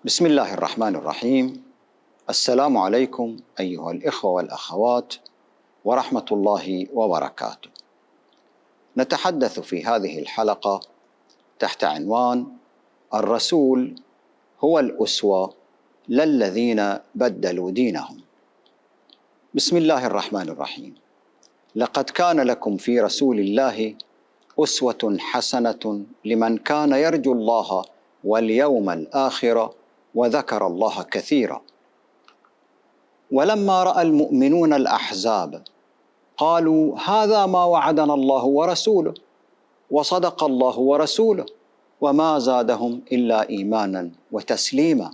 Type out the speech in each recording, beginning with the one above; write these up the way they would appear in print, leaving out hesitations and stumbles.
بسم الله الرحمن الرحيم. السلام عليكم أيها الإخوة والأخوات ورحمة الله وبركاته. نتحدث في هذه الحلقة تحت عنوان الرسول هو الأسوة للذين بدلوا دينهم. بسم الله الرحمن الرحيم. لقد كان لكم في رسول الله أسوة حسنة لمن كان يرجو الله واليوم الآخر وذكر الله كثيرا. ولما رأى المؤمنون الأحزاب قالوا هذا ما وعدنا الله ورسوله وصدق الله ورسوله وما زادهم إلا إيمانا وتسليما.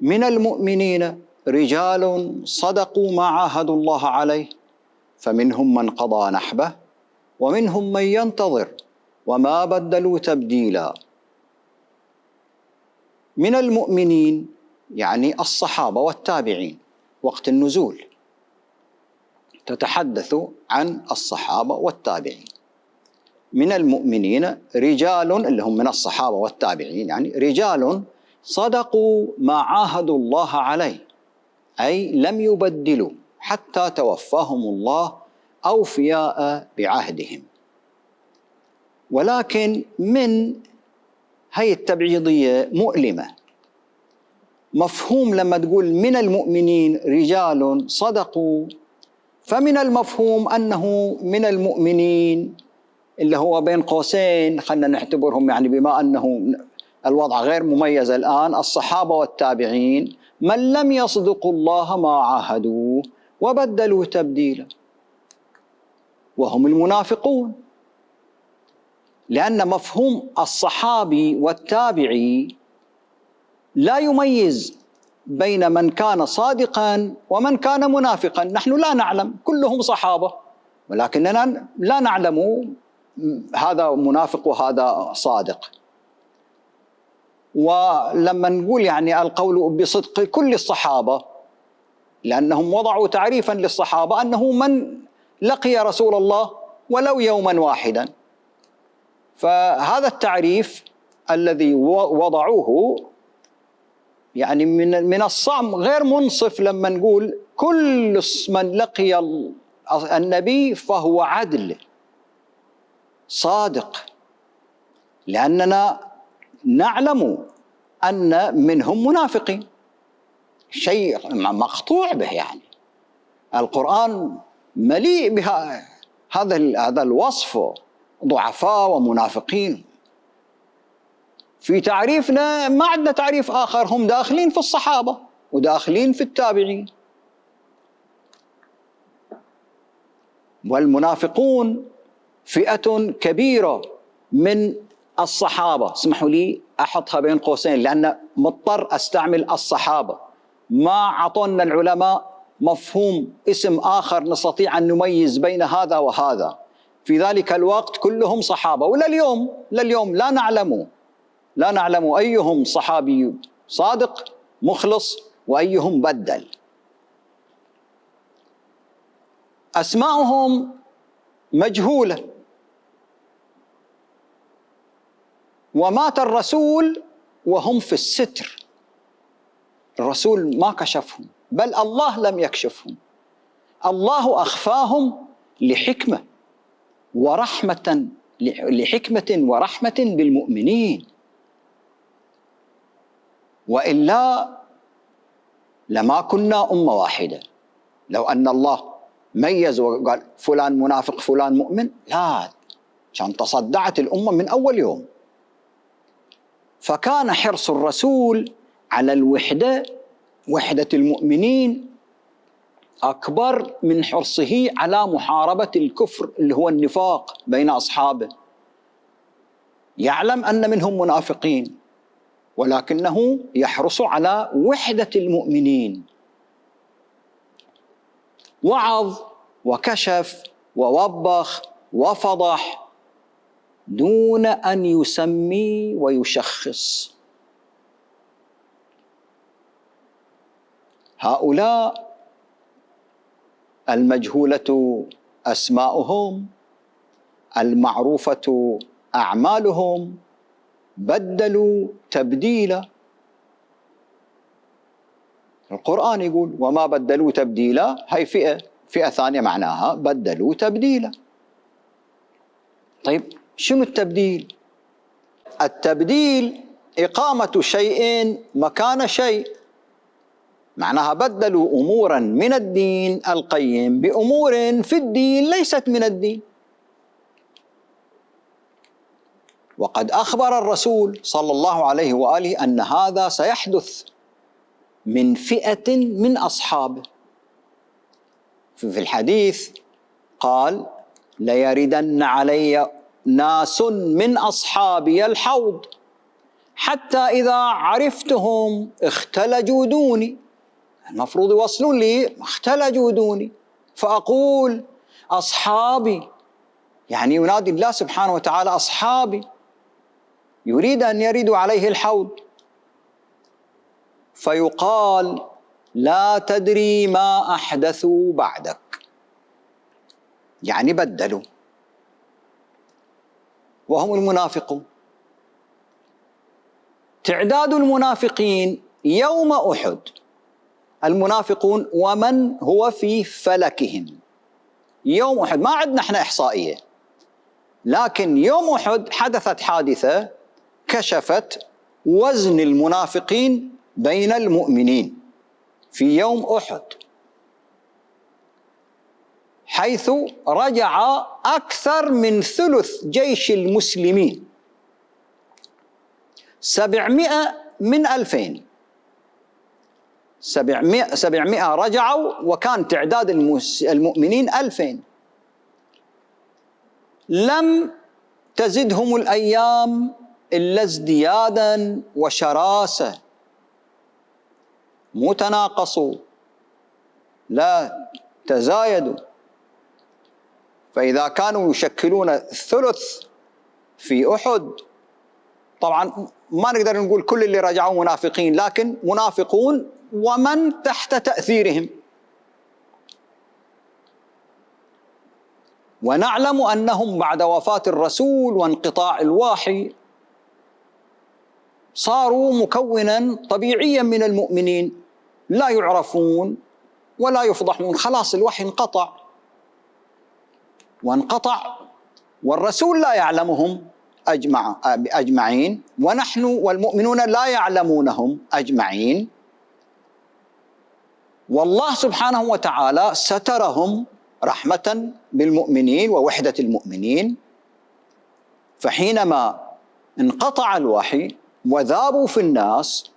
من المؤمنين رجال صدقوا ما عاهدوا الله عليه فمنهم من قضى نحبه ومنهم من ينتظر وما بدلوا تبديلا. من المؤمنين يعني الصحابة والتابعين وقت النزول، تتحدث عن الصحابة والتابعين. من المؤمنين رجال اللي هم من الصحابة والتابعين، يعني رجال صدقوا ما عاهدوا الله عليه، أي لم يبدلوا حتى توفاهم الله أوفياء بعهدهم. ولكن من هي التبعيضية مؤلمة. مفهوم لما تقول من المؤمنين رجال صدقوا، فمن المفهوم أنه من المؤمنين اللي هو بين قوسين خلنا نعتبرهم، يعني بما أنه الوضع غير مميز الآن، الصحابة والتابعين من لم يصدقوا الله ما عاهدوه وبدلوا تبديلا، وهم المنافقون. لأن مفهوم الصحابي والتابعي لا يميز بين من كان صادقا ومن كان منافقا. نحن لا نعلم، كلهم صحابة، ولكننا لا نعلم هذا منافق وهذا صادق. ولما نقول يعني القول بصدق كل الصحابة، لأنهم وضعوا تعريفا للصحابة أنه من لقي رسول الله ولو يوما واحدا، فهذا التعريف الذي وضعوه يعني من الصعب غير منصف لما نقول كل من لقي النبي فهو عدل صادق، لأننا نعلم أن منهم منافقين، شيء مقطوع به. يعني القرآن مليء بها هذا الوصف، ضعفاء ومنافقين. في تعريفنا ما عندنا تعريف آخر، هم داخلين في الصحابة وداخلين في التابعين. والمنافقون فئة كبيرة من الصحابة، اسمحوا لي أحطها بين قوسين لأن مضطر أستعمل الصحابة، ما عطونا العلماء مفهوم اسم آخر نستطيع أن نميز بين هذا وهذا. في ذلك الوقت كلهم صحابة، لليوم لا نعلم أيهم صحابي صادق مخلص وأيهم بدل. أسماؤهم مجهولة، ومات الرسول وهم في الستر. الرسول ما كشفهم، بل الله لم يكشفهم، الله أخفاهم لحكمة ورحمة بالمؤمنين. وإلا لما كنا أمة واحدة. لو أن الله ميز وقال فلان منافق فلان مؤمن، لا، كان تصدعت الأمة من أول يوم. فكان حرص الرسول على وحدة المؤمنين أكبر من حرصه على محاربة الكفر اللي هو النفاق بين أصحابه. يعلم أن منهم منافقين، ولكنه يحرص على وحدة المؤمنين. وعظ وكشف ووبخ وفضح دون أن يسمي ويشخص. هؤلاء المجهولة أسماؤهم، المعروفة أعمالهم، بدلوا تبديلا. القرآن يقول وما بدلوا تبديلا، هاي فئة ثانية معناها بدلوا تبديلا. طيب شنو التبديل؟ التبديل إقامة شيء مكان شيء، معناها بدلوا أمورا من الدين القيم بأمور في الدين ليست من الدين. وقد أخبر الرسول صلى الله عليه وآله أن هذا سيحدث من فئة من أصحابه. في الحديث قال ليردن علي ناس من أصحابي الحوض حتى إذا عرفتهم اختلجوا دوني، المفروض يوصلون لي اختلجوا دوني، فأقول أصحابي، يعني ينادي الله سبحانه وتعالى أصحابي، يريد أن يردوا عليه الحوض، فيقال لا تدري ما أحدثوا بعدك، يعني بدلوا، وهم المنافقون. تعداد المنافقين يوم أحد، المنافقون ومن هو في فلكهم يوم أحد، ما عندنا احنا إحصائية، لكن يوم أحد حدثت حادثة كشفت وزن المنافقين بين المؤمنين في يوم أحد، حيث رجع أكثر من ثلث جيش المسلمين، 700 من 2000، 700 رجعوا، وكان تعداد المؤمنين 2000. لم تزدهم الأيام إلا ازديادا وشراسة، مو تناقصوا، لا تزايدوا. فإذا كانوا يشكلون الثلث في أحد، طبعا ما نقدر نقول كل اللي رجعوا منافقين، لكن منافقون ومن تحت تأثيرهم. ونعلم أنهم بعد وفاة الرسول وانقطاع الوحي صاروا مكونا طبيعيا من المؤمنين، لا يعرفون ولا يفضحون، خلاص الوحي وانقطع، والرسول لا يعلمهم أجمعين، ونحن والمؤمنون لا يعلمونهم أجمعين، والله سبحانه وتعالى سترهم رحمة بالمؤمنين ووحدة المؤمنين. فحينما انقطع الوحي وذابوا في الناس،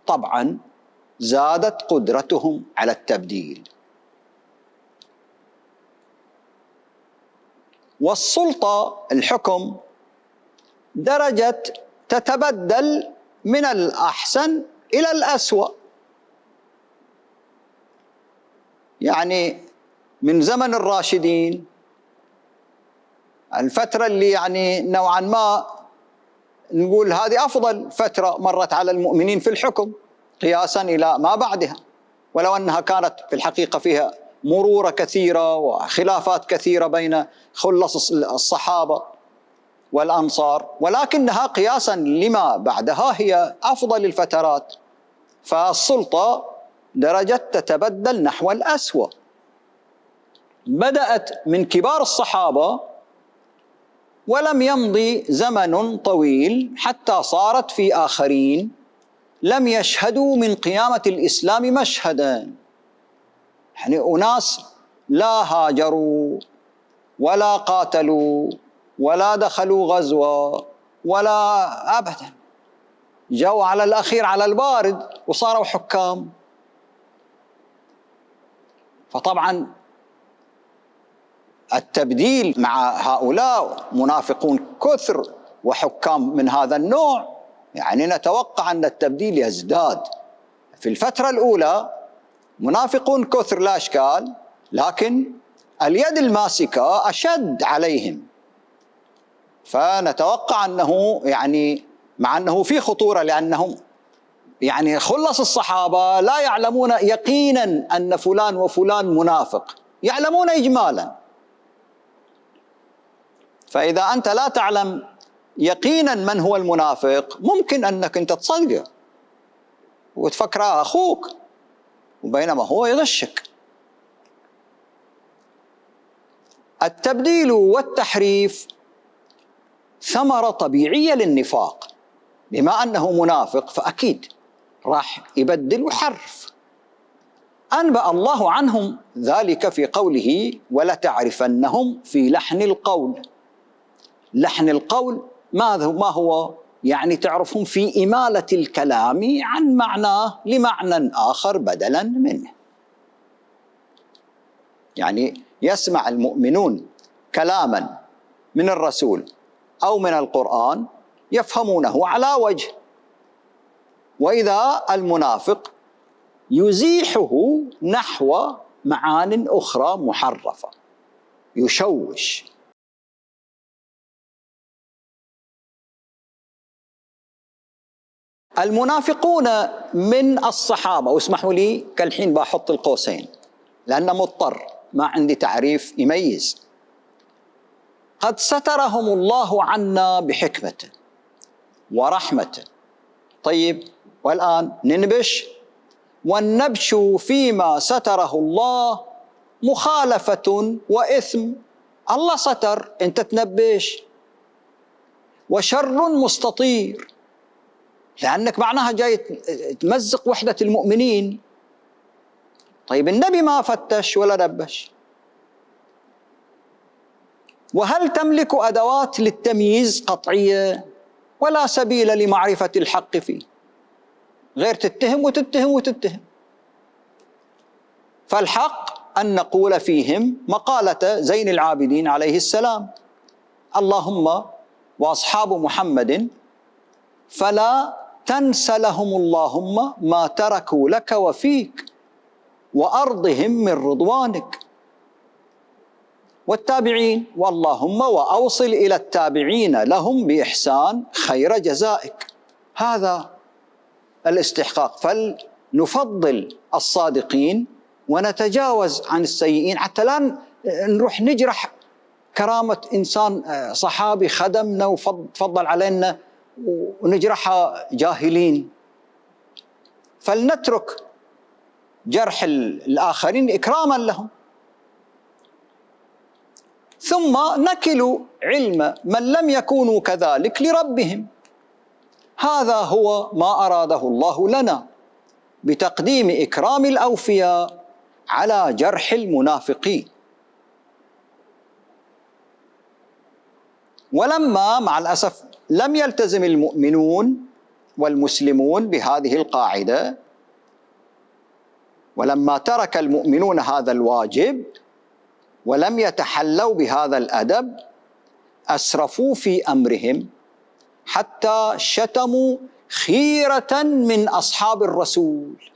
طبعا زادت قدرتهم على التبديل. والسلطة الحكم درجة تتبدل من الأحسن إلى الأسوأ، يعني من زمن الراشدين، الفترة اللي يعني نوعا ما نقول هذه أفضل فترة مرت على المؤمنين في الحكم قياسا إلى ما بعدها، ولو أنها كانت في الحقيقة فيها مرورة كثيرة وخلافات كثيرة بين خلص الصحابة والأنصار، ولكنها قياسا لما بعدها هي أفضل الفترات. فالسلطة درجة تتبدل نحو الأسوأ، بدأت من كبار الصحابة ولم يمضي زمن طويل حتى صارت في آخرين لم يشهدوا من قيامة الإسلام مشهدا، يعني أناس لا هاجروا ولا قاتلوا ولا دخلوا غزوة ولا أبدا، جاءوا على الأخير على البارد وصاروا حكام. فطبعا التبديل مع هؤلاء منافقون كثر وحكام من هذا النوع، يعني نتوقع أن التبديل يزداد. في الفترة الأولى منافقون كثر لا إشكال، لكن اليد الماسكة أشد عليهم، فنتوقع أنه يعني مع أنه في خطورة، لأنهم يعني خلص الصحابة لا يعلمون يقينا أن فلان وفلان منافق، يعلمون إجمالا. فإذا أنت لا تعلم يقينا من هو المنافق، ممكن أنك أنت تصدقه وتفكره أخوك، وبينما هو يغشك. التبديل والتحريف ثمرة طبيعية للنفاق، بما أنه منافق فأكيد راح يبدل ويحرف. أنبأ الله عنهم ذلك في قوله: ولتعرفنهم في لحن القول. لحن القول ما هو؟ يعني تعرفهم في إمالة الكلام عن معناه لمعنى آخر بدلا منه. يعني يسمع المؤمنون كلاما من الرسول أو من القرآن يفهمونه على وجه، وإذا المنافق يزيحه نحو معان أخرى محرفة يشوش. المنافقون من الصحابة، واسمحوا لي كالحين بحط القوسين لأن مضطر ما عندي تعريف يميز، قد سترهم الله عنا بحكمته ورحمته. طيب، والآن ننبش، والنبش فيما ستره الله مخالفة وإثم. الله ستر، أنت تنبش، وشر مستطير، لأنك معناها جاي تمزق وحدة المؤمنين. طيب، النبي ما فتش ولا نبش. وهل تملك أدوات للتمييز قطعية؟ ولا سبيل لمعرفة الحق فيه غير تتهم وتتهم وتتهم. فالحق أن نقول فيهم مقالة زين العابدين عليه السلام: اللهم وأصحاب محمد فلا تنس لهم اللهم ما تركوا لك وفيك، وأرضهم من رضوانك. والتابعين: واللهم وأوصل إلى التابعين لهم بإحسان خير جزائك. هذا الاستحقاق. فلنفضل الصادقين ونتجاوز عن السيئين، حتى لا نروح نجرح كرامة إنسان صحابي خدمنا وفضل علينا ونجرحها جاهلين. فلنترك جرح الآخرين إكراما لهم. ثم نكل علم من لم يكونوا كذلك لربهم. هذا هو ما أراده الله لنا بتقديم إكرام الأوفياء على جرح المنافقين. ولما مع الأسف لم يلتزم المؤمنون والمسلمون بهذه القاعدة، ولما ترك المؤمنون هذا الواجب ولم يتحلوا بهذا الأدب، أسرفوا في أمرهم حتى شتموا خيرة من أصحاب الرسول.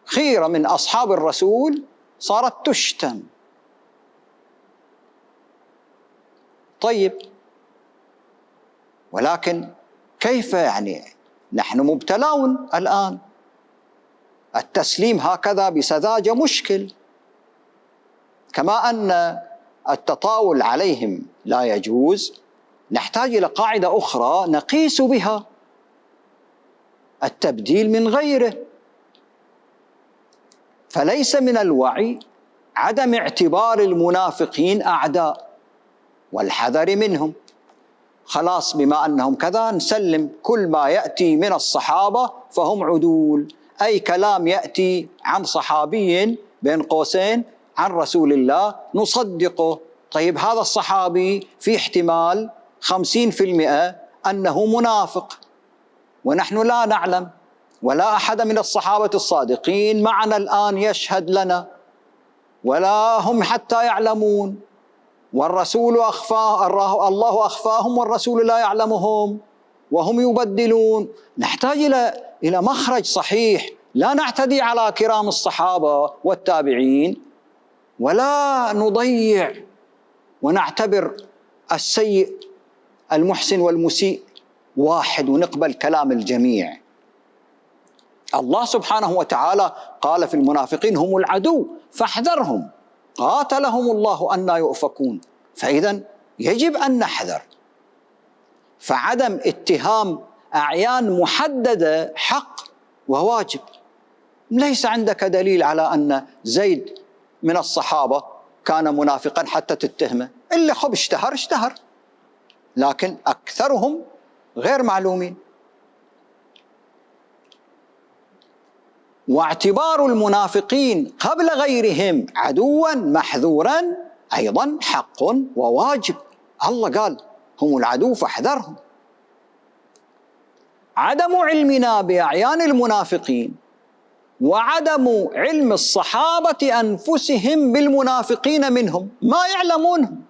خيرة من أصحاب الرسول صارت تشتم. طيب، ولكن كيف يعني؟ نحن مبتلون الآن. التسليم هكذا بسذاجة مشكل، كما أن التطاول عليهم لا يجوز. نحتاج إلى قاعدة أخرى نقيس بها التبديل من غيره. فليس من الوعي عدم اعتبار المنافقين أعداء والحذر منهم. خلاص، بما أنهم كذا نسلم كل ما يأتي من الصحابة فهم عدول. أي كلام يأتي عن صحابي بين قوسين عن رسول الله نصدقه. طيب، هذا الصحابي في احتمال 50% أنه منافق، ونحن لا نعلم، ولا أحد من الصحابة الصادقين معنا الآن يشهد لنا، ولا هم حتى يعلمون، والرسول الله أخفاهم والرسول لا يعلمهم وهم يبدلون. نحتاج إلى مخرج صحيح، لا نعتدي على كرام الصحابة والتابعين، ولا نضيع ونعتبر السيء المحسن والمسيء واحد ونقبل كلام الجميع. الله سبحانه وتعالى قال في المنافقين: هم العدو فاحذرهم قاتلهم الله أنى يؤفكون. فإذا يجب أن نحذر. فعدم اتهام أعيان محددة حق وواجب، ليس عندك دليل على أن زيد من الصحابة كان منافقا حتى تتهمه، إلا خب اشتهر، لكن أكثرهم غير معلومين. واعتبار المنافقين قبل غيرهم عدوا محذورا أيضا حق وواجب. الله قال هم العدو فاحذرهم. عدم علمنا بأعيان المنافقين وعدم علم الصحابة أنفسهم بالمنافقين منهم، ما يعلمونهم،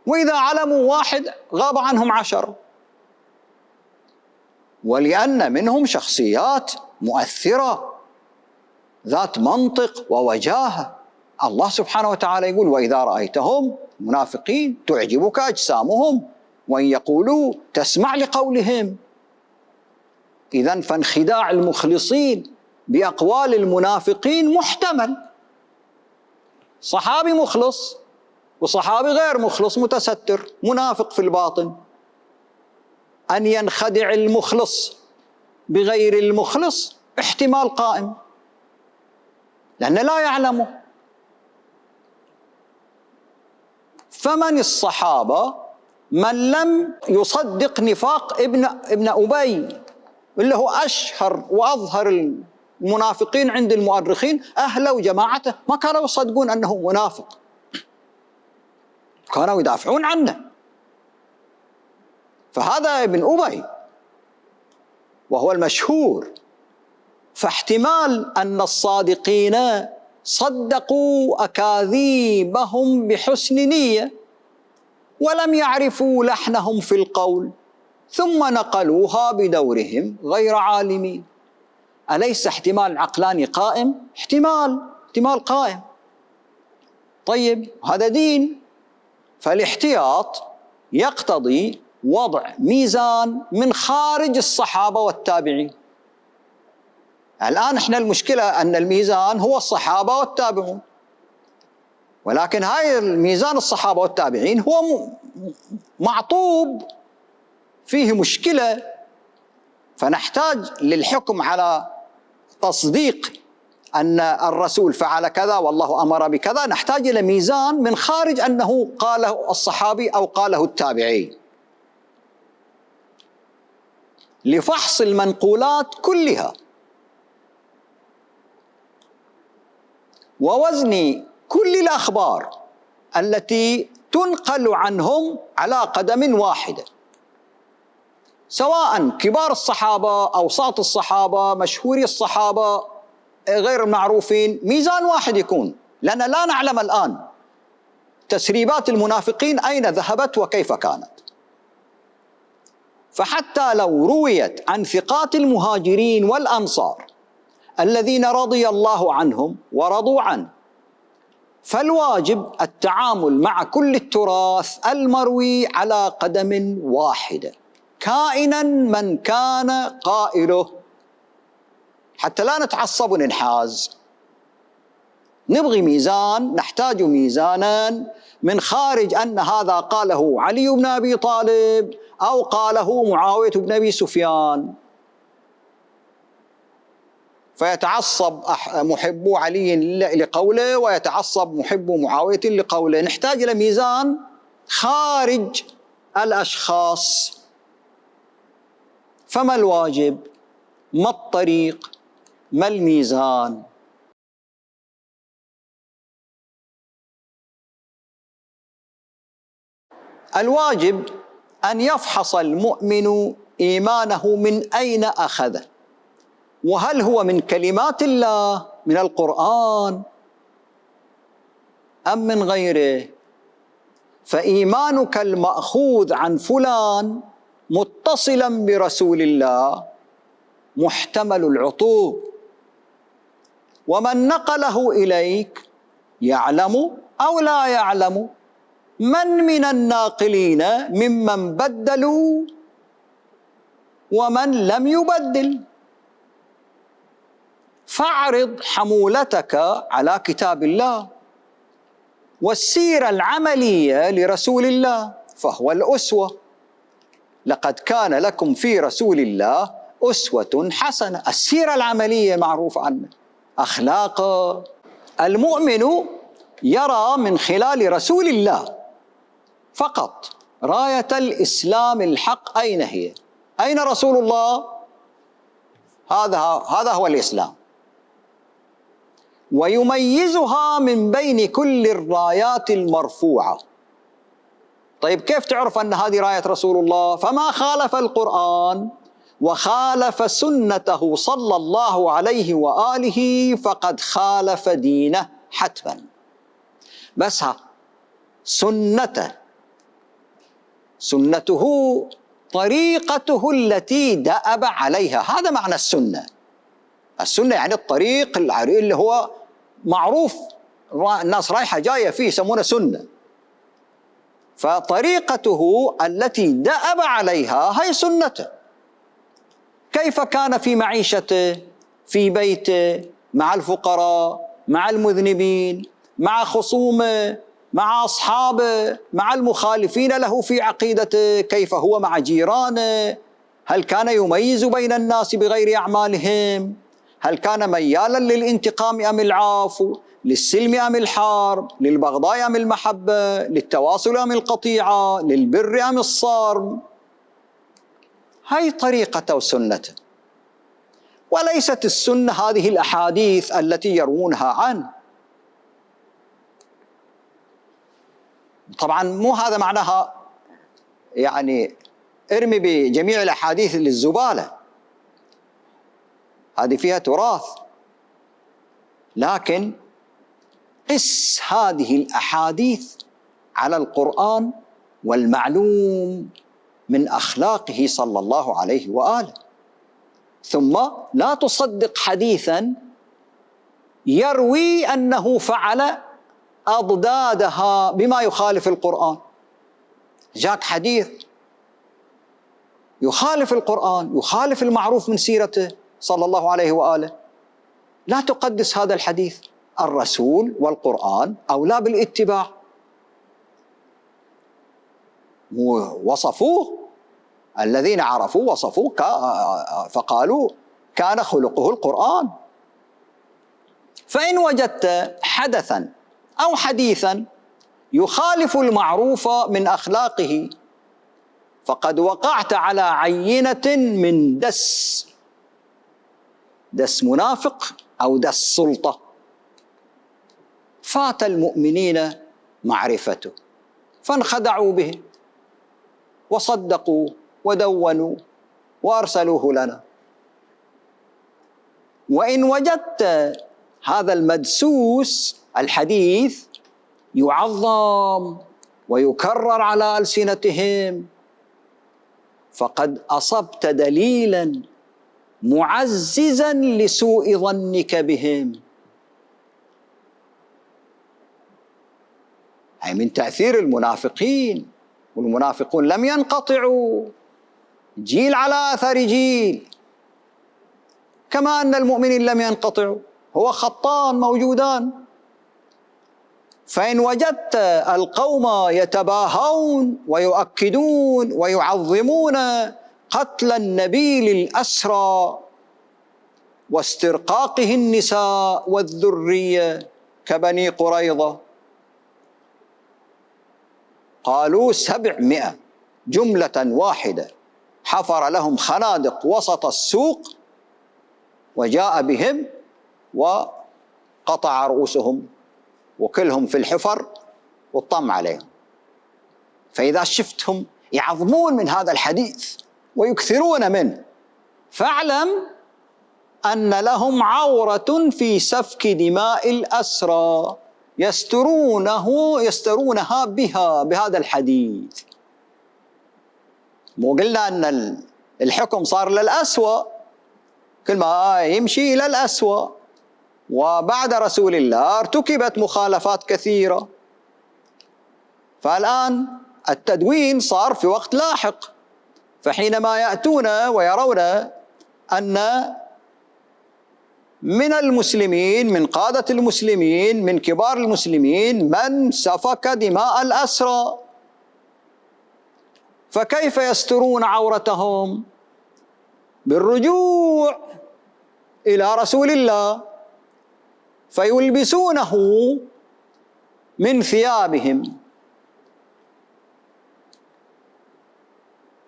وإذا علموا واحد غاب عنهم 10. ولأن منهم شخصيات مؤثرة ذات منطق ووجاهة. الله سبحانه وتعالى يقول وإذا رأيتهم منافقين تعجبك أجسامهم وإن يقولوا تسمع لقولهم. إذن فانخداع المخلصين بأقوال المنافقين محتمل. صحابي مخلص وصحابي غير مخلص متستر منافق في الباطن، أن ينخدع المخلص بغير المخلص احتمال قائم لأنه لا يعلمه. فمن الصحابة من لم يصدق نفاق ابن أبي اللي هو أشهر وأظهر المنافقين عند المؤرخين، أهله وجماعته ما كانوا يصدقون أنه منافق، كانوا يدافعون عنه. فهذا ابن أبي وهو المشهور. فاحتمال أن الصادقين صدقوا أكاذيبهم بحسن نية ولم يعرفوا لحنهم في القول ثم نقلوها بدورهم غير عالمين. أليس احتمال عقلاني قائم؟ احتمال قائم. طيب هذا دين، فالاحتياط يقتضي وضع ميزان من خارج الصحابة والتابعين. الآن احنا المشكلة أن الميزان هو الصحابة والتابعون، ولكن هاي الميزان الصحابة والتابعين هو معطوب فيه مشكلة، فنحتاج للحكم على تصديق أن الرسول فعل كذا والله أمر بكذا، نحتاج إلى ميزان من خارج أنه قاله الصحابي أو قاله التابعي لفحص المنقولات كلها ووزن كل الأخبار التي تنقل عنهم على قدم واحدة، سواء كبار الصحابة، أوساط الصحابة، مشهوري الصحابة، غير المعروفين، ميزان واحد يكون، لأن لا نعلم الآن تسريبات المنافقين أين ذهبت وكيف كانت. فحتى لو رويت عن ثقات المهاجرين والأنصار الذين رضي الله عنهم ورضوا عنه، فالواجب التعامل مع كل التراث المروي على قدم واحدة كائنا من كان قائله، حتى لا نتعصب وننحاز. نبغي ميزان، نحتاج ميزانا من خارج أن هذا قاله علي بن أبي طالب أو قاله معاوية بن أبي سفيان، فيتعصب محبو علي لقوله ويتعصب محبو معاوية لقوله. نحتاج إلى ميزان خارج الأشخاص. فما الواجب؟ ما الطريق؟ ما الميزان؟ الواجب أن يفحص المؤمن إيمانه من أين أخذه، وهل هو من كلمات الله من القرآن أم من غيره. فإيمانك المأخوذ عن فلان متصلا برسول الله محتمل العطوب، ومن نقله إليك يعلم أو لا يعلم. من الناقلين ممن بدلوا ومن لم يبدل. فاعرض حمولتك على كتاب الله والسيرة العملية لرسول الله، فهو الأسوة. لقد كان لكم في رسول الله أسوة حسنة، السيرة العملية معروف عنه، أخلاقه. المؤمن يرى من خلال رسول الله فقط راية الإسلام الحق أين هي؟ أين رسول الله؟ هذا هو الإسلام، ويميزها من بين كل الرايات المرفوعة. طيب كيف تعرف أن هذه راية رسول الله؟ فما خالف القرآن وخالف سنته صلى الله عليه وآله فقد خالف دينه حتما. بس سنته طريقته التي دأب عليها، هذا معنى السنة. السنة يعني الطريق اللي هو معروف، الناس رايحة جاية فيه يسمونه سنة. فطريقته التي دأب عليها هي سنته. كيف كان في معيشته، في بيته، مع الفقراء، مع المذنبين، مع خصومه، مع أصحابه، مع المخالفين له في عقيدته، كيف هو مع جيرانه، هل كان يميز بين الناس بغير أعمالهم، هل كان ميالا للانتقام أم العفو، للسلم أم الحرب، للبغضاء أم المحبة، للتواصل أم القطيعة، للبر أم الصرم. هاي طريقته وسنته، وليست السنة هذه الأحاديث التي يروونها عنه. طبعا مو هذا معناها يعني ارمي بجميع الأحاديث للزبالة، هذه فيها تراث، لكن قس هذه الأحاديث على القرآن والمعلوم من أخلاقه صلى الله عليه وآله، ثم لا تصدق حديثا يروي أنه فعل أضدادها بما يخالف القرآن. جاك حديث يخالف القرآن، يخالف المعروف من سيرته صلى الله عليه وآله، لا تقدس هذا الحديث. الرسول والقرآن أولى بالاتباع. وصفوه، الذين عرفوا وصفوه فقالوا كان خلقه القرآن. فإن وجدت حدثا أو حديثا يخالف المعروف من أخلاقه فقد وقعت على عينة من دس منافق أو دس سلطة. فات المؤمنين معرفته فانخدعوا به وصدقوا ودونوا وأرسلوه لنا. وإن وجدت هذا المدسوس الحديث يعظم ويكرر على ألسنتهم فقد أصبت دليلا معززا لسوء ظنك بهم. أي من تأثير المنافقين، والمنافقون لم ينقطعوا، جيل على أثر جيل، كما أن المؤمنين لم ينقطعوا، هو خطان موجودان. فإن وجدت القوم يتباهون ويؤكدون ويعظمون قتل النبي للأسرى واسترقاقه النساء والذرية كبني قريظة، قالوا 700 جملة واحدة، حفر لهم خنادق وسط السوق وجاء بهم وقطع رؤوسهم وكلهم في الحفر والطم عليهم. فإذا شفتهم يعظمون من هذا الحديث ويكثرون منه فاعلم أن لهم عورة في سفك دماء الأسرى يسترونها بهذا الحديث. مو قلنا أن الحكم صار للأسوأ، كل ما يمشي إلى الأسوأ، وبعد رسول الله ارتكبت مخالفات كثيرة، فالآن التدوين صار في وقت لاحق. فحينما يأتون ويرون أن من المسلمين، من قادة المسلمين، من كبار المسلمين من سفك دماء؟ فكيف يسترون عورتهم؟ بالرجوع إلى رسول الله، فيلبسونه من ثيابهم،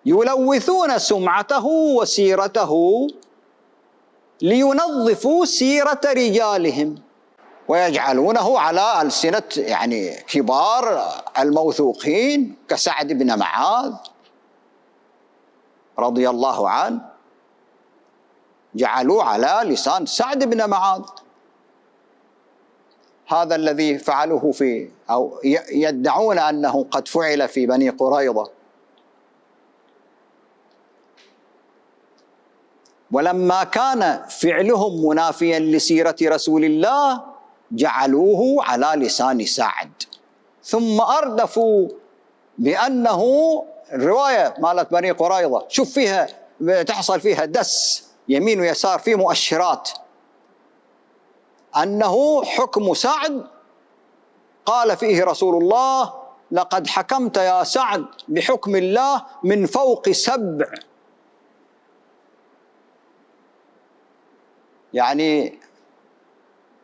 يلوثون سمعته وسيرته لينظفوا سيرة رجالهم، ويجعلونه على ألسنة يعني كبار الموثوقين كسعد بن معاذ رضي الله عنه، جعلوا على لسان سعد بن معاذ هذا الذي فعلوه في، أو يدعون أنه قد فعل في بني قريظة. ولما كان فعلهم منافيا لسيرة رسول الله جعلوه على لسان سعد، ثم أردفوا بأنه الرواية مالت بني قريظة شوف فيها تحصل فيها دس يمين ويسار، في مؤشرات أنه حكم سعد قال فيه رسول الله: لقد حكمت يا سعد بحكم الله من فوق 7. يعني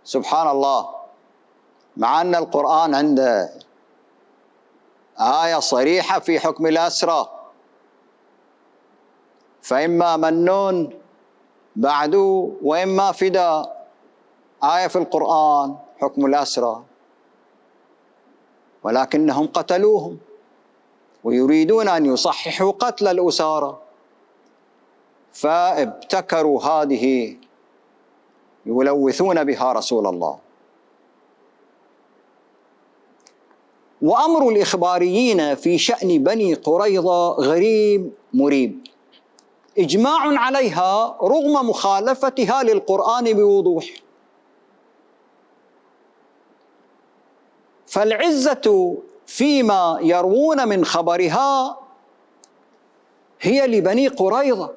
سبحان الله، مع أن القرآن عنده آية صريحة في حكم الأسرى، فإما منون بعد وإما فداء، آية في القرآن حكم الأسرى، ولكنهم قتلوهم ويريدون أن يصححوا قتل الأسارى، فابتكروا هذه يلوثون بها رسول الله. وأمر الإخباريين في شأن بني قريظة غريب مريب، إجماع عليها رغم مخالفتها للقرآن بوضوح. فالعزة فيما يروون من خبرها هي لبني قريظة.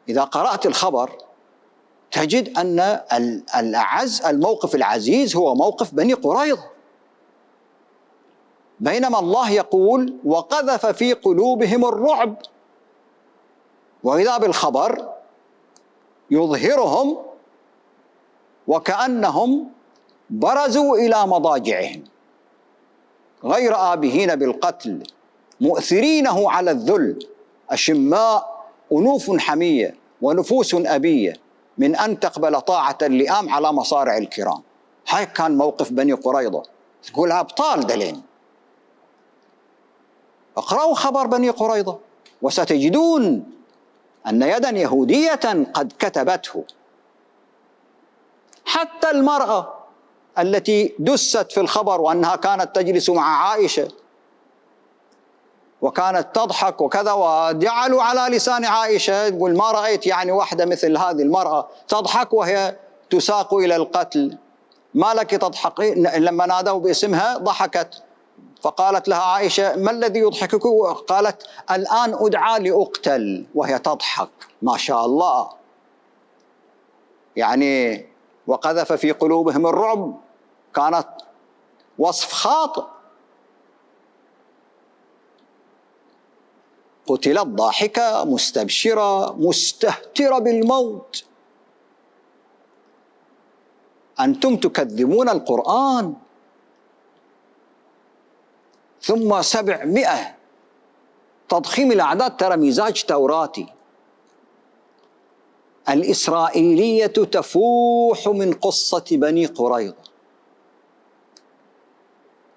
إذا قرأت الخبر تجد أن الأعز، الموقف العزيز هو موقف بني قريظة، بينما الله يقول: وقذف في قلوبهم الرعب، وإذا بالخبر يظهرهم وكأنهم برزوا إلى مضاجعهم غير آبهين بالقتل، مؤثرينه على الذل، أشماء أنوف حمية ونفوس أبية من أن تقبل طاعة اللئام على مصارع الكرام. هاي كان موقف بني قريظة، تقول أبطال دلين. اقرأوا خبر بني قريظة وستجدون أن يدا يهودية قد كتبته. حتى المرأة التي دست في الخبر وأنها كانت تجلس مع عائشة وكانت تضحك وكذا، وجعلوا على لسان عائشة تقول: ما رأيت يعني واحدة مثل هذه المرأة تضحك وهي تساق إلى القتل، ما لك تضحكين؟ لما نادوا باسمها ضحكت، فقالت لها عائشة: ما الذي يضحكك؟ قالت: الآن أدعى لأقتل، وهي تضحك. ما شاء الله، يعني وقذف في قلوبهم الرعب كانت وصف خاطئ. قتلت ضاحكة مستبشرة مستهترة بالموت. أنتم تكذبون القرآن. ثم 700 تضخيم الأعداد، ترى مزاج توراتي. الإسرائيلية تفوح من قصة بني قريظة،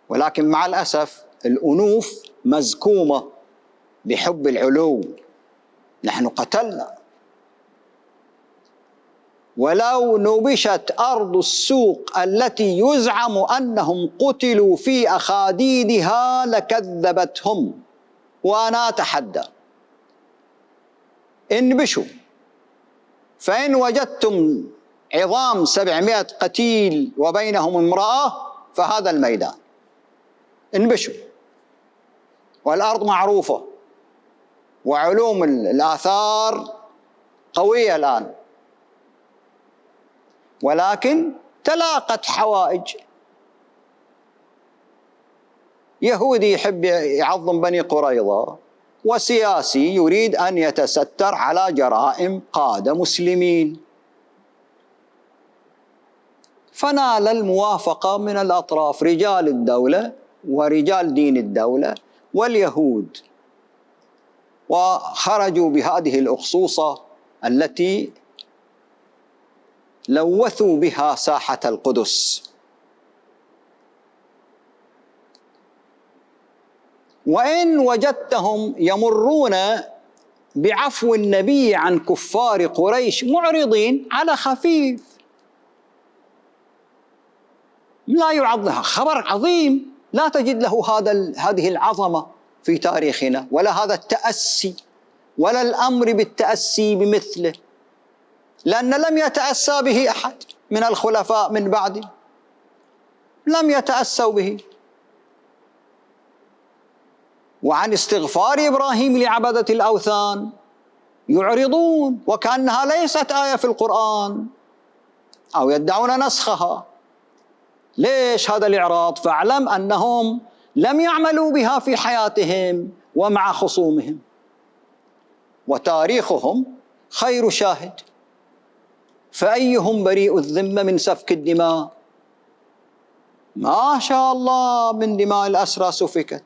ولكن مع الأسف الأنوف مزكومة بحب العلو. نحن قتلنا، ولو نبشت أرض السوق التي يزعم أنهم قتلوا في أخاديدها لكذبتهم. وأنا أتحدى، انبشوا، فإن وجدتم عظام 700 قتيل وبينهم امرأة فهذا الميدان، انبشوا. والأرض معروفة وعلوم الآثار قوية الآن، ولكن تلاقت حوائج. يهودي يحب يعظم بني قريظة، وسياسي يريد أن يتستر على جرائم قادة مسلمين، فنال الموافقة من الأطراف، رجال الدولة ورجال دين الدولة واليهود، وخرجوا بهذه الأخصوصة التي لوثوا بها ساحة القدس. وإن وجدتهم يمرون بعفو النبي عن كفار قريش معرضين على خفيف، لا يعظ لها، خبر عظيم لا تجد له هذه العظمة في تاريخنا، ولا هذا التأسي، ولا الأمر بالتأسي بمثله، لأن لم يتأسى به أحد من الخلفاء من بعده، لم يتأسوا به. وعن استغفار إبراهيم لعبدة الأوثان يعرضون وكأنها ليست آية في القرآن، أو يدعون نسخها. ليش هذا الإعراض؟ فاعلم أنهم لم يعملوا بها في حياتهم ومع خصومهم، وتاريخهم خير شاهد. فأيهم بريء الذمة من سفك الدماء؟ ما شاء الله من دماء الأسرى سفكت.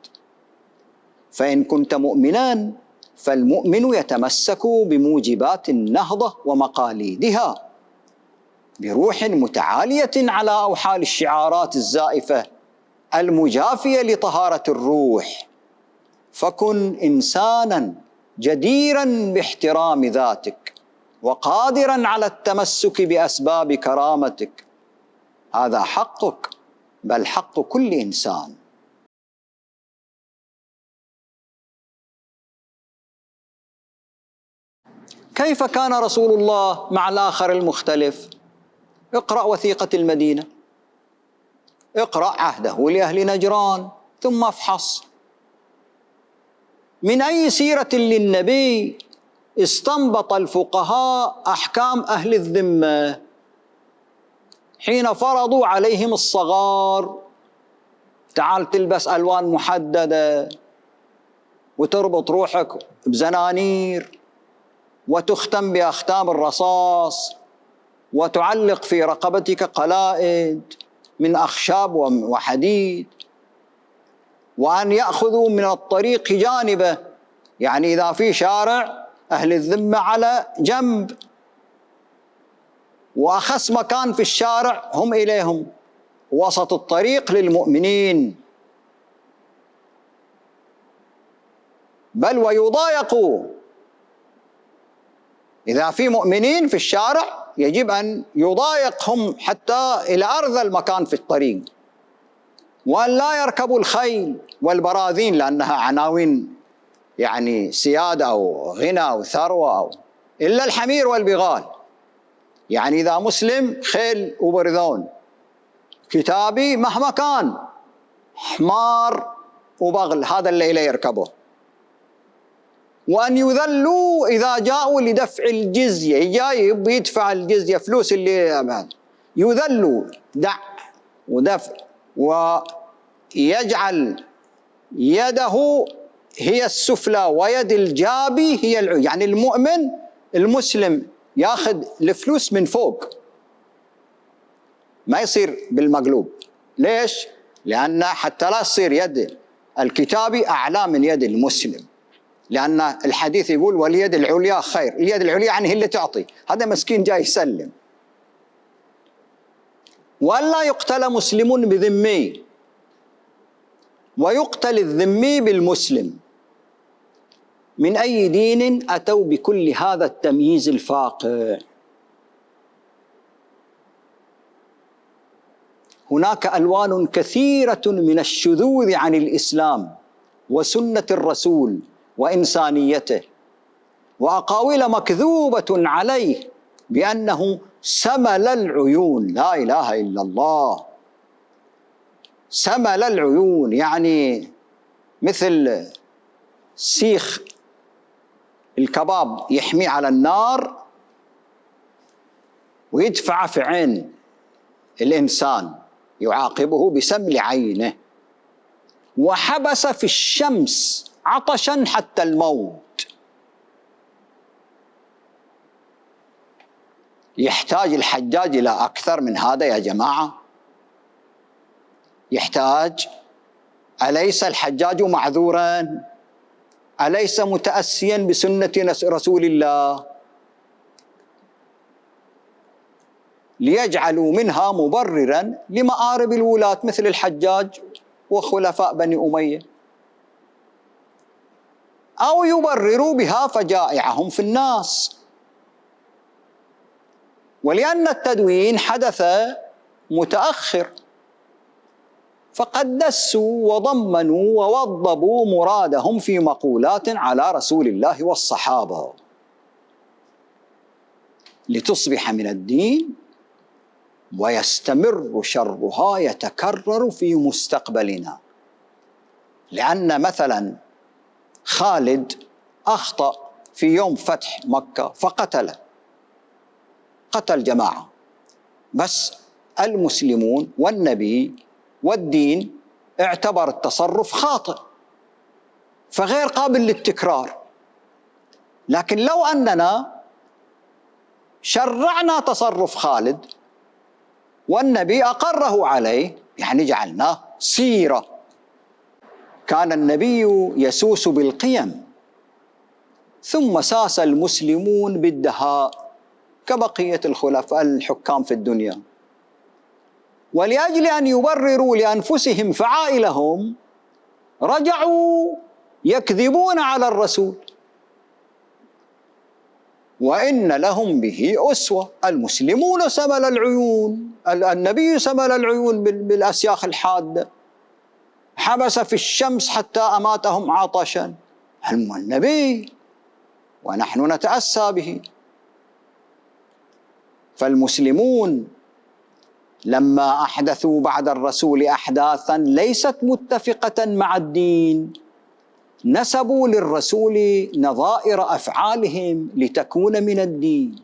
فإن كنت مؤمنا فالمؤمن يتمسك بموجبات النهضة ومقاليدها بروح متعالية على أوحال الشعارات الزائفة المجافية لطهارة الروح، فكن إنسانا جديرا باحترام ذاتك وقادرا على التمسك بأسباب كرامتك، هذا حقك، بل حق كل إنسان. كيف كان رسول الله مع الآخر المختلف؟ اقرأ وثيقة المدينة، اقرأ عهده لأهل نجران، ثم افحص من أي سيرة للنبي استنبط الفقهاء أحكام أهل الذمة حين فرضوا عليهم الصغار. تعال تلبس ألوان محددة وتربط روحك بزنانير وتختم بأختام الرصاص وتعلق في رقبتك قلائد من أخشاب وحديد، وأن يأخذوا من الطريق جانبه، يعني إذا في شارع أهل الذمة على جنب، وأخص مكان في الشارع هم إليهم، وسط الطريق للمؤمنين، بل ويضايقوا. إذا في مؤمنين في الشارع يجب أن يضايقهم حتى إلى أرذل المكان في الطريق، وأن لا يركبوا الخيل والبراذين لأنها عناوين يعني سيادة أو غنى أو ثروة إلا الحمير والبغال. يعني إذا مسلم خيل وبرذون، كتابي مهما كان حمار وبغل، هذا اللي إليه يركبه. وأن يذلوا إذا جاءوا لدفع الجزية، جاي يدفع الجزية فلوس اللي يذلوا، دع ودفع، ويجعل يده هي السفلى ويد الجابي هي العليا. يعني المؤمن المسلم ياخذ الفلوس من فوق، ما يصير بالمقلوب. ليش؟ لأن حتى لا تصير يد الكتابي أعلى من يد المسلم، لأن الحديث يقول واليد العليا خير. اليد العليا يعني هي اللي تعطي، هذا مسكين جاي يسلم. ولا يقتل مسلم بذمي ويقتل الذمي بالمسلم. من أي دين أتوا بكل هذا التمييز الفاقع؟ هناك ألوان كثيرة من الشذوذ عن الإسلام وسنة الرسول وإنسانيته، وأقاويل مكذوبة عليه بأنه سمل العيون. لا إله إلا الله. سمل العيون يعني مثل سيخ الكباب يحمي على النار ويدفع في عين الإنسان يعاقبه بسمل عينه، وحبس في الشمس عطشا حتى الموت. يحتاج الحجاج إلى أكثر من هذا يا جماعة؟ يحتاج؟ أليس الحجاج معذورا؟ أليس متأسيا بسنة رسول الله؟ ليجعلوا منها مبررا لمآرب الولاة مثل الحجاج وخلفاء بني أمية، أو يبرروا بها فجائعهم في الناس. ولأن التدوين حدث متأخر، فقد دسوا وضمنوا ووضبوا مرادهم في مقولات على رسول الله والصحابة لتصبح من الدين ويستمر شرها يتكرر في مستقبلنا. لأن مثلا خالد أخطأ في يوم فتح مكة قتل جماعة، بس المسلمون والنبي والدين اعتبر التصرف خاطئ فغير قابل للتكرار. لكن لو أننا شرعنا تصرف خالد والنبي أقره عليه، يعني جعلناه سيرة. كان النبي يسوس بالقيم، ثم ساس المسلمون بالدهاء كبقية الخلفاء الحكام في الدنيا. ولأجل أن يبرروا لأنفسهم فعائلهم رجعوا يكذبون على الرسول، وإن لهم به أسوة. المسلمون سمل العيون، النبي سمل العيون بالأسياخ الحادة، حبس في الشمس حتى أماتهم عطشا، النبي، ونحن نتأسى به. فالمسلمون لما أحدثوا بعد الرسول أحداثا ليست متفقة مع الدين، نسبوا للرسول نظائر أفعالهم لتكون من الدين.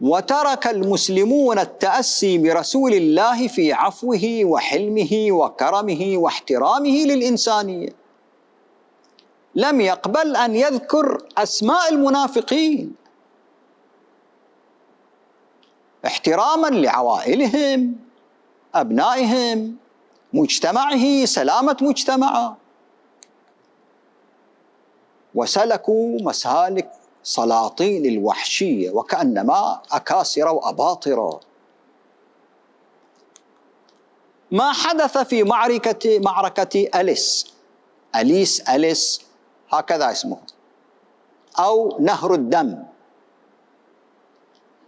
وترك المسلمون التأسي برسول الله في عفوه وحلمه وكرمه واحترامه للإنسانية. لم يقبل أن يذكر أسماء المنافقين احتراما لعوائلهم، أبنائهم، مجتمعه، سلامة مجتمعه. وسلكوا مسالك سلاطين الوحشية وكأنما أكاسر وأباطرة. ما حدث في معركة أليس هكذا اسمه، أو نهر الدم،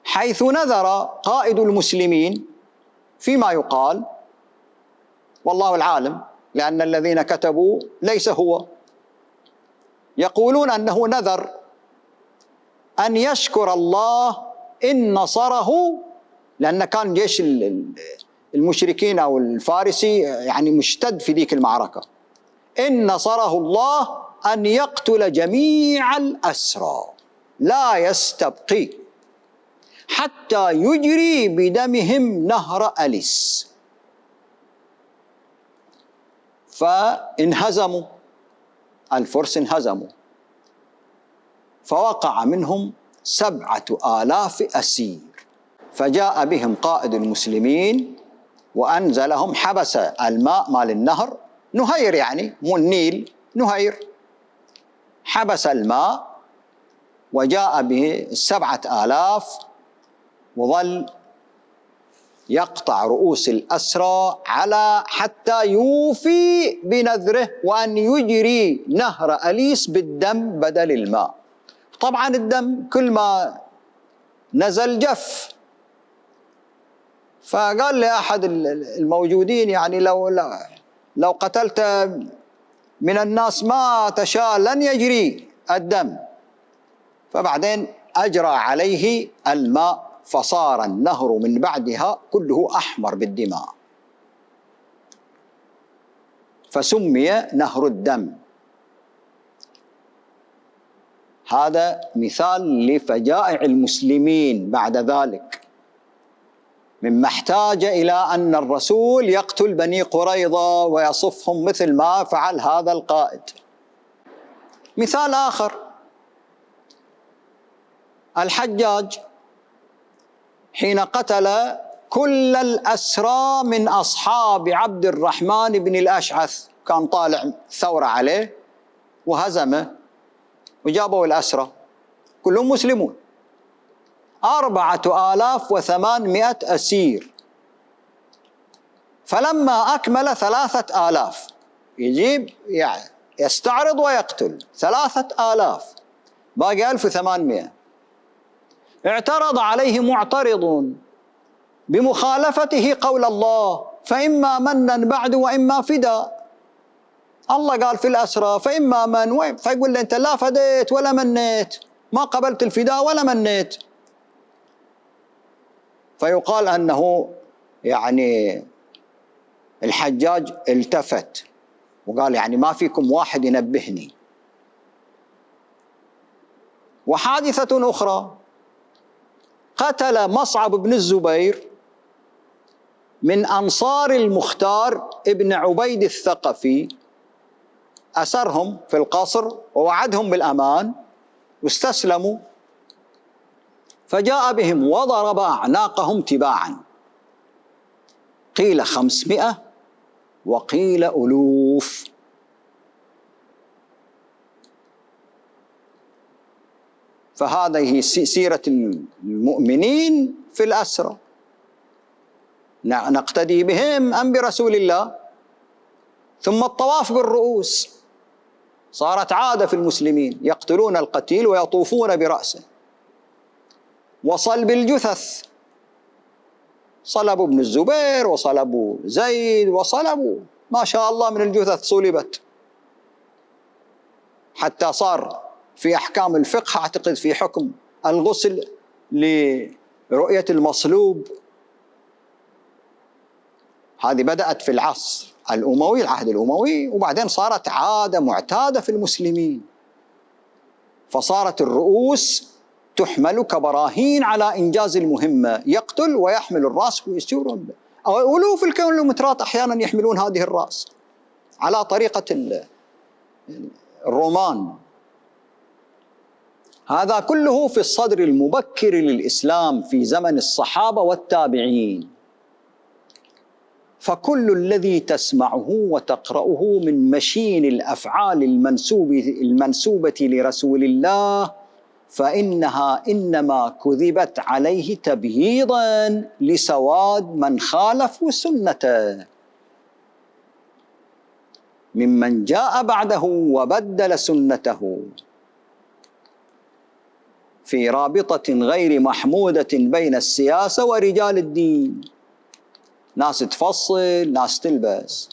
حيث نذر قائد المسلمين فيما يقال، والله العالم لأن الذين كتبوا ليس هو، يقولون أنه نذر أن يشكر الله إن نصره، لأن كان جيش المشركين أو الفارسي يعني مشتد في ذيك المعركة، إن نصره الله أن يقتل جميع الأسرى لا يستبقي حتى يجري بدمهم نهر أليس. فانهزموا، الفرس انهزموا، فوقع منهم 7,000 أسير. فجاء بهم قائد المسلمين وأنزلهم، حبس الماء مال النهر، نهير يعني مو النيل، نهير، حبس الماء وجاء به 7,000 وظل يقطع رؤوس الأسرى على حتى يوفي بنذره وأن يجري نهر أليس بالدم بدل الماء. طبعا الدم كل ما نزل جف. فقال لأحد الموجودين يعني لو قتلت من الناس ما تشاء لن يجري الدم. فبعدين أجرى عليه الماء فصار النهر من بعدها كله أحمر بالدماء، فسمي نهر الدم. هذا مثال لفجائع المسلمين بعد ذلك. مما احتاج إلى أن الرسول يقتل بني قريظة ويصفهم مثل ما فعل هذا القائد. مثال آخر، الحجاج حين قتل كل الأسرى من أصحاب عبد الرحمن بن الأشعث، كان طالع ثورة عليه وهزمه وجابوا الأسرى كلهم مسلمون، 4800 أسير. فلما أكمل 3000 يجيب يعني يستعرض ويقتل 3000، باقي 1800. اعترض عليه معترض بمخالفته قول الله: فإما منا بعد وإما فداء. الله قال في الأسرى فإما من، فيقول له أنت لا فديت ولا منيت، ما قبلت الفداء ولا منيت. فيقال أنه يعني الحجاج التفت وقال يعني ما فيكم واحد ينبهني. وحادثة أخرى، قتل مصعب بن الزبير من أنصار المختار ابن عبيد الثقفي، أسرهم في القصر ووعدهم بالأمان واستسلموا، فجاء بهم وضرب أعناقهم تباعا، قيل 500 وقيل ألوف. فهذه سيرة المؤمنين في الأسرى، نقتدي بهم أم برسول الله؟ ثم الطواف بالرؤوس صارت عادة في المسلمين، يقتلون القتيل ويطوفون برأسه. وصلب الجثث، صلبوا ابن الزبير وصلبوا زيد وصلبوا ما شاء الله من الجثث صلبت، حتى صار في أحكام الفقه أعتقد في حكم الغسل لرؤية المصلوب. هذه بدأت في العصر الأموي، العهد الأموي، وبعدين صارت عادة معتادة في المسلمين، فصارت الرؤوس تحمل كبراهين على إنجاز المهمة، يقتل ويحمل الرأس ويسيرون، أو ألوف الكيلومترات أحيانا يحملون هذه الرأس على طريقة الرومان. هذا كله في الصدر المبكر للإسلام في زمن الصحابة والتابعين. فكل الذي تسمعه وتقرأه من مشين الأفعال المنسوبة لرسول الله فإنها إنما كذبت عليه تبييضا لسواد من خالفوا سنته ممن جاء بعده وبدل سنته في رابطة غير محمودة بين السياسة ورجال الدين. ناس تفصل، ناس تلبس،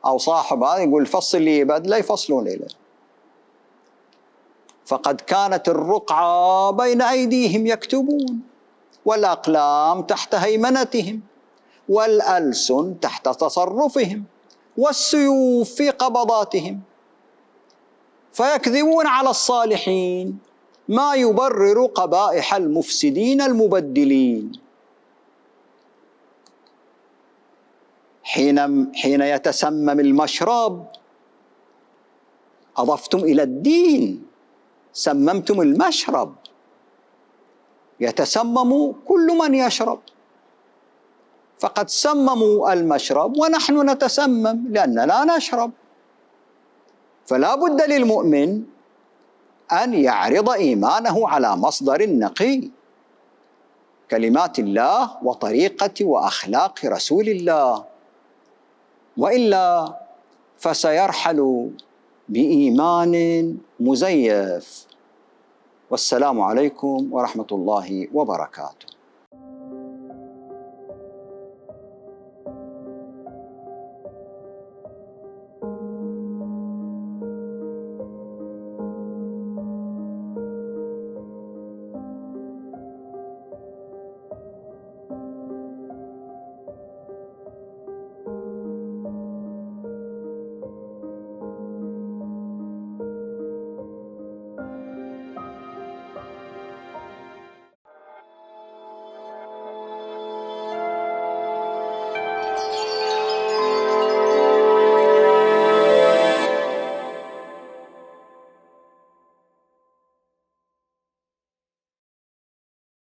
أو صاحب هذا يقول فصل لي بدلة يفصلون له. فقد كانت الرقعة بين أيديهم يكتبون، والأقلام تحت هيمنتهم، والألسن تحت تصرفهم، والسيوف في قبضاتهم، فيكذبون على الصالحين ما يبرر قبائح المفسدين المبدلين. حين يتسمم المشرب أضفتم إلى الدين، سممتم المشرب، يتسمم كل من يشرب، فقد سمموا المشرب ونحن نتسمم لأننا نشرب. فلا بد للمؤمن أن يعرض إيمانه على مصدر نقي، كلمات الله وطريقة وأخلاق رسول الله، وإلا فسيرحل بإيمان مزيف. والسلام عليكم ورحمة الله وبركاته.